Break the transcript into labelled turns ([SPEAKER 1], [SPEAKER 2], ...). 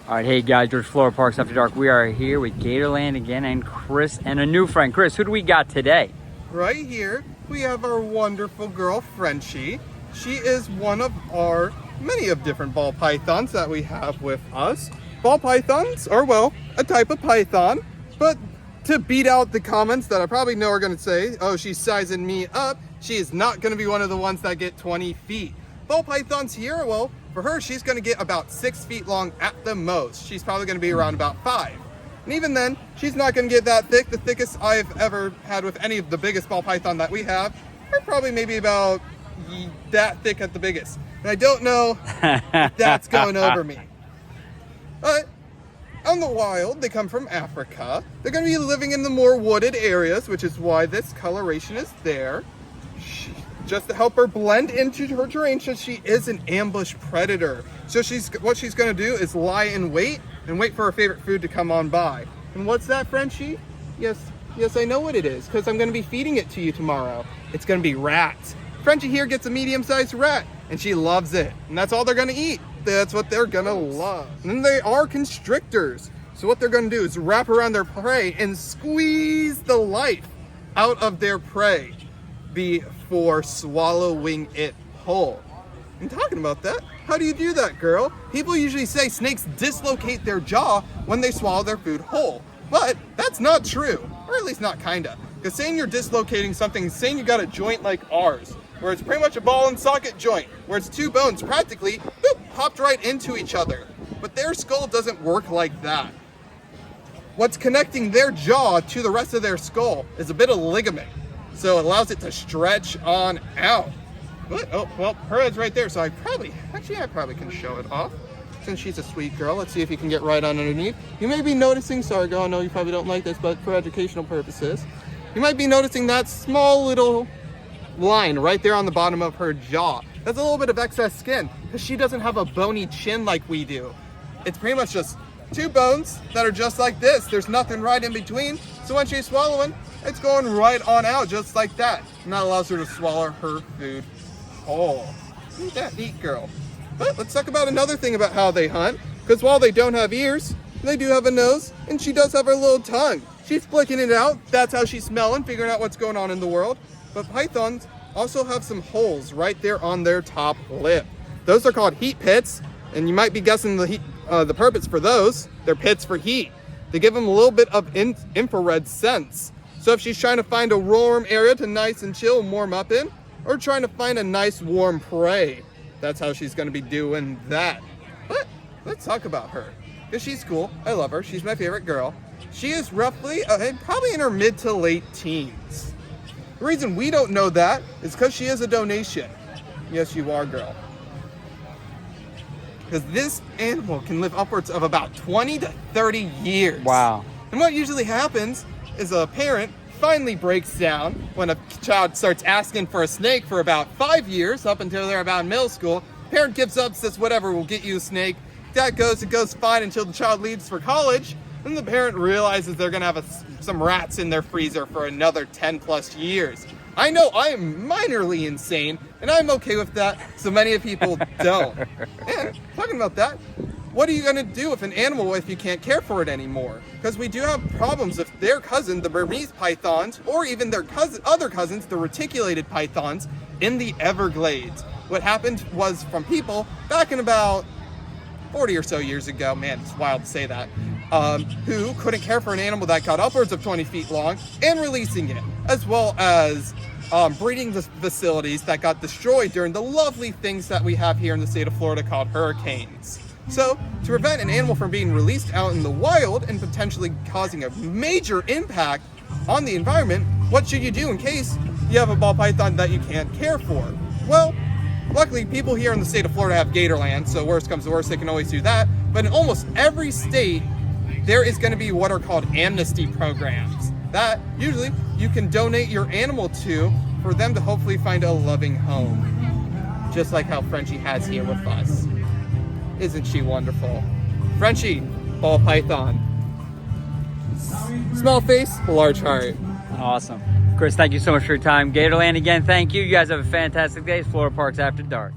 [SPEAKER 1] All right, hey guys, George Florida Parks After Dark. We are here with Gatorland again, and Chris and a new friend. Chris, who do we got today?
[SPEAKER 2] Right here, we have our wonderful girl, Frenchie. She is one of our many of different ball pythons that we have with us. Ball pythons are, well, a type of python, but to beat out the comments that I probably know are going to say, oh, she's sizing me up, she is not going to be one of the ones that get 20 feet. Ball pythons here, well, for her, she's going to get about 6 feet long at the most. She's probably going to be around about 5. And even then, she's not going to get that thick. The thickest I've ever had with any of the biggest ball python that we have are probably maybe about that thick at the biggest. And I don't know if that's going over me. But on the wild, they come from Africa. They're going to be living in the more wooded areas, which is why this coloration is there. Just to help her blend into her terrain, since she is an ambush predator. So what she's going to do is lie in wait and wait for her favorite food to come on by. And what's that, Frenchie? Yes, I know what it is, because I'm going to be feeding it to you tomorrow. It's going to be rats. Frenchie here gets a medium-sized rat, and she loves it. And that's all they're going to eat. That's what they're going to love. And then they are constrictors. So what they're going to do is wrap around their prey and squeeze the life out of their prey before swallowing it whole. And talking about that, how do you do that, girl? People usually say snakes dislocate their jaw when they swallow their food whole, but that's not true, or at least not kinda. Because saying you're dislocating something is saying you got a joint like ours, where it's pretty much a ball and socket joint, where it's two bones practically boop, popped right into each other. But their skull doesn't work like that. What's connecting their jaw to the rest of their skull is a bit of ligament. So it allows it to stretch on out. But, oh, well, her head's right there, so I probably can show it off. Since she's a sweet girl, let's see if you can get right on underneath. You may be noticing, sorry girl, I know you probably don't like this, but for educational purposes, you might be noticing that small little line right there on the bottom of her jaw. That's a little bit of excess skin, because she doesn't have a bony chin like we do. It's pretty much just two bones that are just like this. There's nothing right in between, so when she's swallowing, it's going right on out just like that. And that allows her to swallow her food whole. Ain't that neat, girl? But let's talk about another thing about how they hunt. Because while they don't have ears, they do have a nose, and she does have her little tongue. She's flicking it out. That's how she's smelling, figuring out what's going on in the world. But pythons also have some holes right there on their top lip. Those are called heat pits, and you might be guessing the purpose for those. They're pits for heat. They give them a little bit of infrared sense. So if she's trying to find a warm area to nice and chill and warm up in, or trying to find a nice warm prey, that's how she's going to be doing that. But let's talk about her, because she's cool. I love her. She's my favorite girl. She is roughly, probably in her mid to late teens. The reason we don't know that is because she is a donation. Yes, you are, girl. Because this animal can live upwards of about 20 to 30 years.
[SPEAKER 1] Wow.
[SPEAKER 2] And what usually happens is a parent finally breaks down when a child starts asking for a snake for about 5 years, up until they're about middle school. Parent gives up, says whatever, we'll get you a snake. It goes fine until the child leaves for college. Then the parent realizes they're gonna have some rats in their freezer for another 10 plus years. I know I am minorly insane, and I'm okay with that, so many people don't. And talking about that, what are you going to do with an animal if you can't care for it anymore? Because we do have problems with their cousin, the Burmese pythons, or even their other cousins, the reticulated pythons, in the Everglades. What happened was from people back in about 40 or so years ago, man, it's wild to say that, who couldn't care for an animal that got upwards of 20 feet long and releasing it, as well as breeding facilities that got destroyed during the lovely things that we have here in the state of Florida called hurricanes. So, to prevent an animal from being released out in the wild and potentially causing a major impact on the environment, what should you do in case you have a ball python that you can't care for? Well, luckily people here in the state of Florida have Gatorland, so worst comes to worst, they can always do that. But in almost every state, there is going to be what are called amnesty programs that usually you can donate your animal to for them to hopefully find a loving home. Just like how Frenchie has here with us. Isn't she wonderful? Frenchie, ball python. Small face, large heart.
[SPEAKER 1] Awesome. Chris, thank you so much for your time. Gatorland, again, thank you. You guys have a fantastic day. It's Florida Parks After Dark.